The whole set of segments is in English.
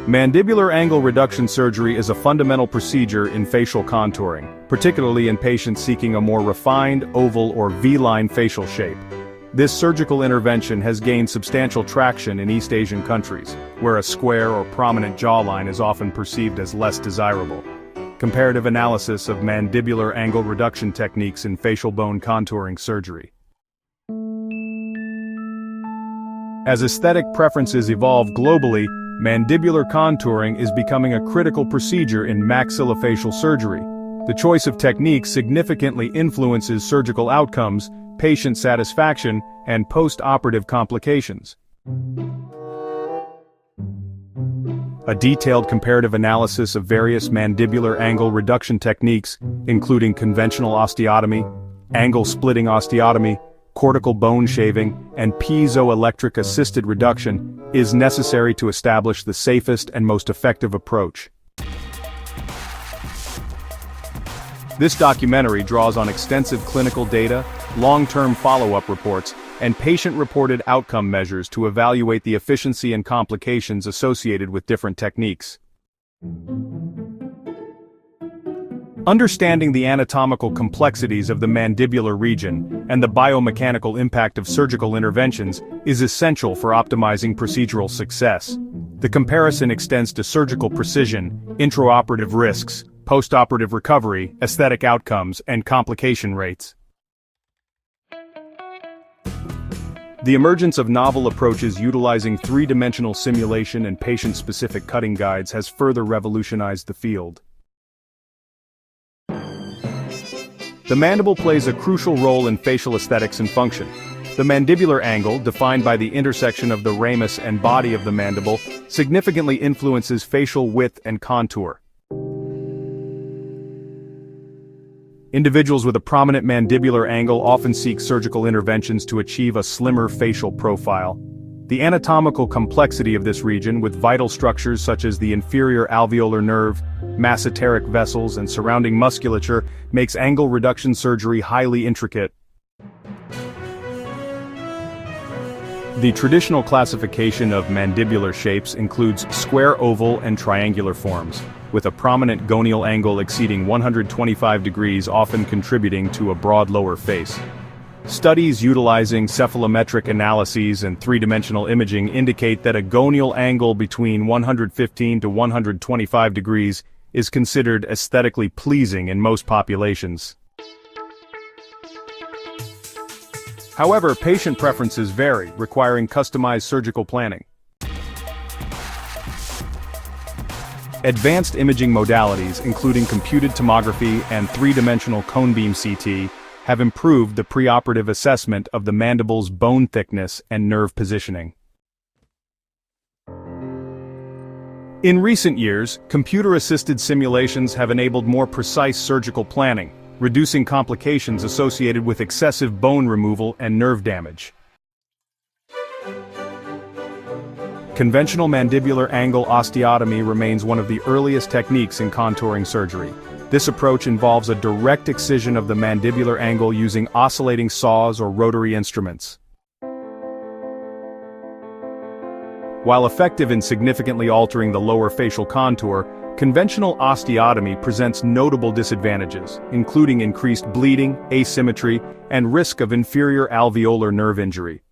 Mandibular angle reduction surgery is a fundamental procedure in facial contouring, particularly in patients seeking a more refined, oval or V-line facial shape. This surgical intervention has gained substantial traction in East Asian countries, where a square or prominent jawline is often perceived as less desirable. Comparative analysis of mandibular angle reduction techniques in facial bone contouring surgery. As aesthetic preferences evolve globally, mandibular contouring is becoming a critical procedure in maxillofacial surgery. The choice of techniques significantly influences surgical outcomes, patient satisfaction, and post-operative complications. A detailed comparative analysis of various mandibular angle reduction techniques, including conventional osteotomy, angle-splitting osteotomy, cortical bone shaving, and piezoelectric-assisted reduction, is necessary to establish the safest and most effective approach. This documentary draws on extensive clinical data, long-term follow-up reports, and patient-reported outcome measures to evaluate the efficiency and complications associated with different techniques. Understanding the anatomical complexities of the mandibular region and the biomechanical impact of surgical interventions is essential for optimizing procedural success. The comparison extends to surgical precision, intraoperative risks, postoperative recovery, aesthetic outcomes, and complication rates. The emergence of novel approaches utilizing three-dimensional simulation and patient-specific cutting guides has further revolutionized the field. The mandible plays a crucial role in facial aesthetics and function. The mandibular angle, defined by the intersection of the ramus and body of the mandible, significantly influences facial width and contour. Individuals with a prominent mandibular angle often seek surgical interventions to achieve a slimmer facial profile. The anatomical complexity of this region, with vital structures such as the inferior alveolar nerve, masseteric vessels, and surrounding musculature, makes angle reduction surgery highly intricate. The traditional classification of mandibular shapes includes square, oval, and triangular forms, with a prominent gonial angle exceeding 125 degrees often contributing to a broad lower face. Studies utilizing cephalometric analyses and three-dimensional imaging indicate that a gonial angle between 115 to 125 degrees is considered aesthetically pleasing in most populations. However, patient preferences vary, requiring customized surgical planning. Advanced imaging modalities, including computed tomography and three-dimensional cone beam CT, have improved the preoperative assessment of the mandible's bone thickness and nerve positioning. In recent years, computer-assisted simulations have enabled more precise surgical planning, reducing complications associated with excessive bone removal and nerve damage. Conventional mandibular angle osteotomy remains one of the earliest techniques in contouring surgery. This approach involves a direct excision of the mandibular angle using oscillating saws or rotary instruments. While effective in significantly altering the lower facial contour, conventional osteotomy presents notable disadvantages, including increased bleeding, asymmetry, and risk of inferior alveolar nerve injury.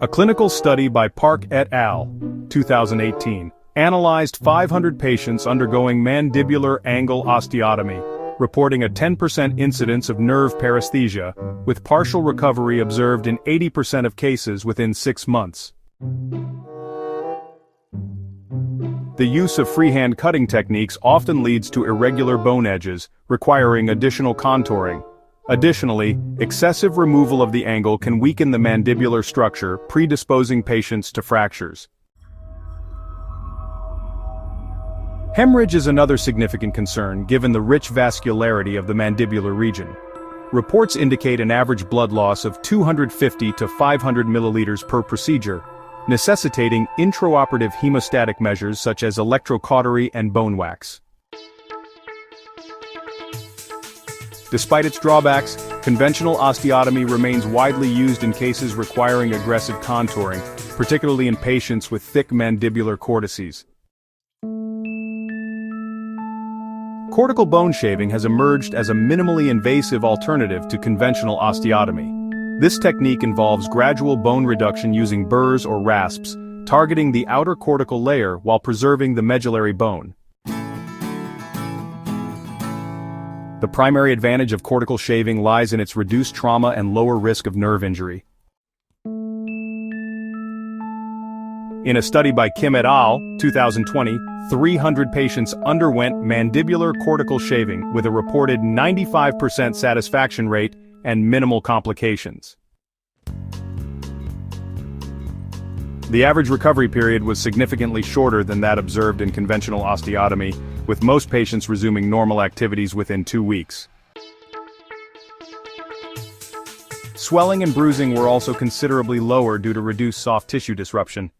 A clinical study by Park et al., 2018, analyzed 500 patients undergoing mandibular angle osteotomy, reporting a 10% incidence of nerve paresthesia, with partial recovery observed in 80% of cases within 6 months. The use of freehand cutting techniques often leads to irregular bone edges, requiring additional contouring. Additionally, excessive removal of the angle can weaken the mandibular structure, predisposing patients to fractures. Hemorrhage is another significant concern given the rich vascularity of the mandibular region. Reports indicate an average blood loss of 250 to 500 milliliters per procedure, necessitating intraoperative hemostatic measures such as electrocautery and bone wax. Despite its drawbacks, conventional osteotomy remains widely used in cases requiring aggressive contouring, particularly in patients with thick mandibular cortices. Cortical bone shaving has emerged as a minimally invasive alternative to conventional osteotomy. This technique involves gradual bone reduction using burrs or rasps, targeting the outer cortical layer while preserving the medullary bone. The primary advantage of cortical shaving lies in its reduced trauma and lower risk of nerve injury. In a study by Kim et al., 2020, 300 patients underwent mandibular cortical shaving with a reported 95% satisfaction rate and minimal complications. The average recovery period was significantly shorter than that observed in conventional osteotomy, with most patients resuming normal activities within 2 weeks. Swelling and bruising were also considerably lower due to reduced soft tissue disruption.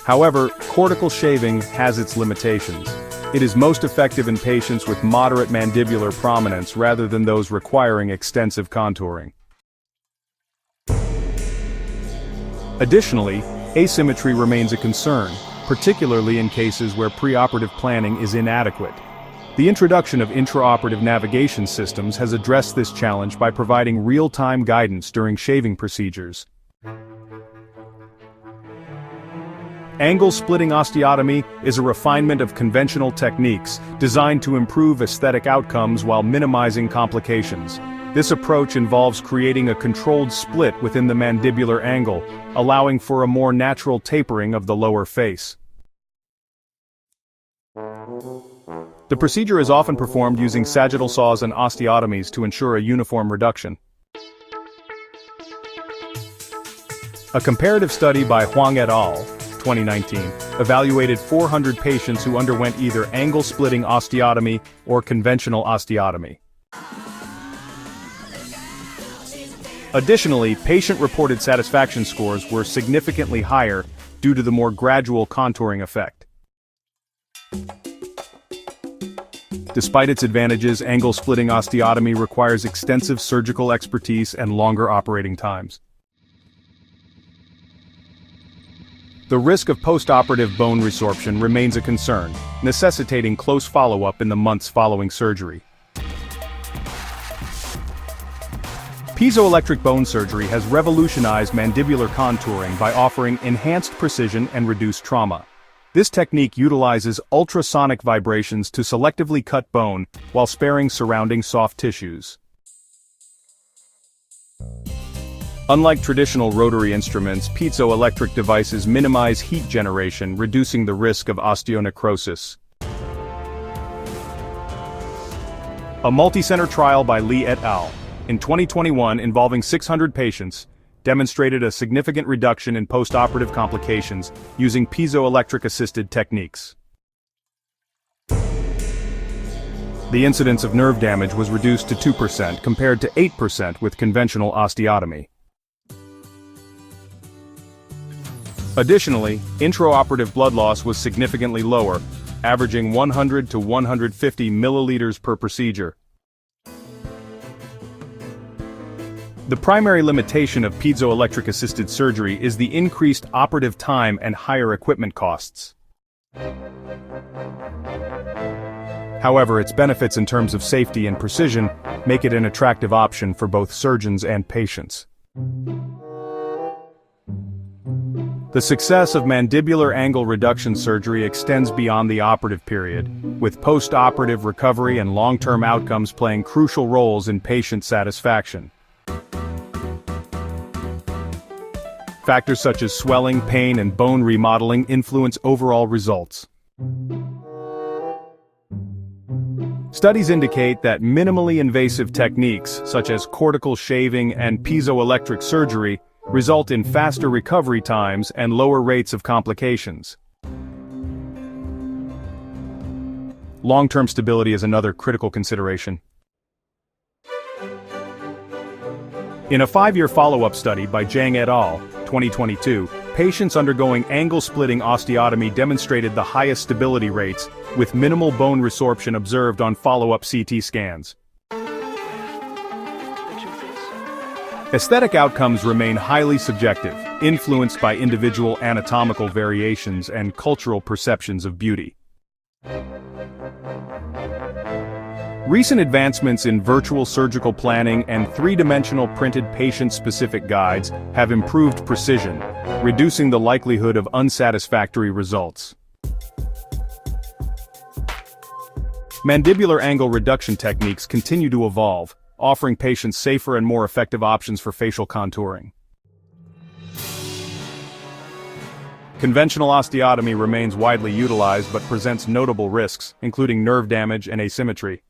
However, cortical shaving has its limitations. It is most effective in patients with moderate mandibular prominence rather than those requiring extensive contouring. Additionally, asymmetry remains a concern, particularly in cases where preoperative planning is inadequate. The introduction of intraoperative navigation systems has addressed this challenge by providing real-time guidance during shaving procedures. Angle-splitting osteotomy is a refinement of conventional techniques designed to improve aesthetic outcomes while minimizing complications. This approach involves creating a controlled split within the mandibular angle, allowing for a more natural tapering of the lower face. The procedure is often performed using sagittal saws and osteotomies to ensure a uniform reduction. A comparative study by Huang et al., 2019, evaluated 400 patients who underwent either angle-splitting osteotomy or conventional osteotomy. Additionally, patient-reported satisfaction scores were significantly higher due to the more gradual contouring effect. Despite its advantages, angle-splitting osteotomy requires extensive surgical expertise and longer operating times. The risk of postoperative bone resorption remains a concern, necessitating close follow-up in the months following surgery. Piezoelectric bone surgery has revolutionized mandibular contouring by offering enhanced precision and reduced trauma. This technique utilizes ultrasonic vibrations to selectively cut bone while sparing surrounding soft tissues. Unlike traditional rotary instruments, piezoelectric devices minimize heat generation, reducing the risk of osteonecrosis. A multicenter trial by Li et al. In 2021 involving 600 patients, demonstrated a significant reduction in postoperative complications using piezoelectric-assisted techniques. The incidence of nerve damage was reduced to 2% compared to 8% with conventional osteotomy. Additionally, intraoperative blood loss was significantly lower, averaging 100 to 150 milliliters per procedure. The primary limitation of piezoelectric-assisted surgery is the increased operative time and higher equipment costs. However, its benefits in terms of safety and precision make it an attractive option for both surgeons and patients. The success of mandibular angle reduction surgery extends beyond the operative period, with post-operative recovery and long-term outcomes playing crucial roles in patient satisfaction. Factors such as swelling, pain, and bone remodeling influence overall results. Studies indicate that minimally invasive techniques, such as cortical shaving and piezoelectric surgery, result in faster recovery times and lower rates of complications. Long-term stability is another critical consideration. In a 5-year follow-up study by Zhang et al., 2022, patients undergoing angle-splitting osteotomy demonstrated the highest stability rates with minimal bone resorption observed on follow-up CT scans. Aesthetic outcomes remain highly subjective, influenced by individual anatomical variations and cultural perceptions of beauty. Recent advancements in virtual surgical planning and three-dimensional printed patient-specific guides have improved precision, reducing the likelihood of unsatisfactory results. Mandibular angle reduction techniques continue to evolve, offering patients safer and more effective options for facial contouring. Conventional osteotomy remains widely utilized but presents notable risks, including nerve damage and asymmetry.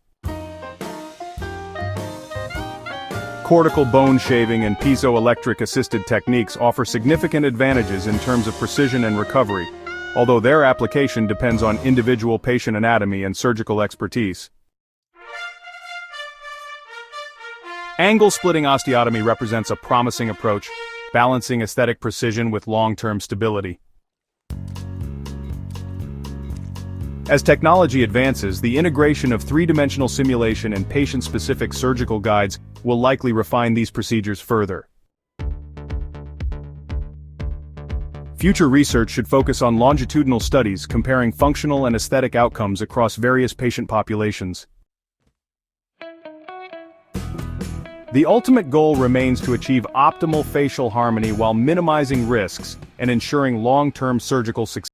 Cortical bone shaving and piezoelectric-assisted techniques offer significant advantages in terms of precision and recovery, although their application depends on individual patient anatomy and surgical expertise. Angle-splitting osteotomy represents a promising approach, balancing aesthetic precision with long-term stability. As technology advances, the integration of three-dimensional simulation and patient-specific surgical guides will likely refine these procedures further. Future research should focus on longitudinal studies comparing functional and aesthetic outcomes across various patient populations. The ultimate goal remains to achieve optimal facial harmony while minimizing risks and ensuring long-term surgical success.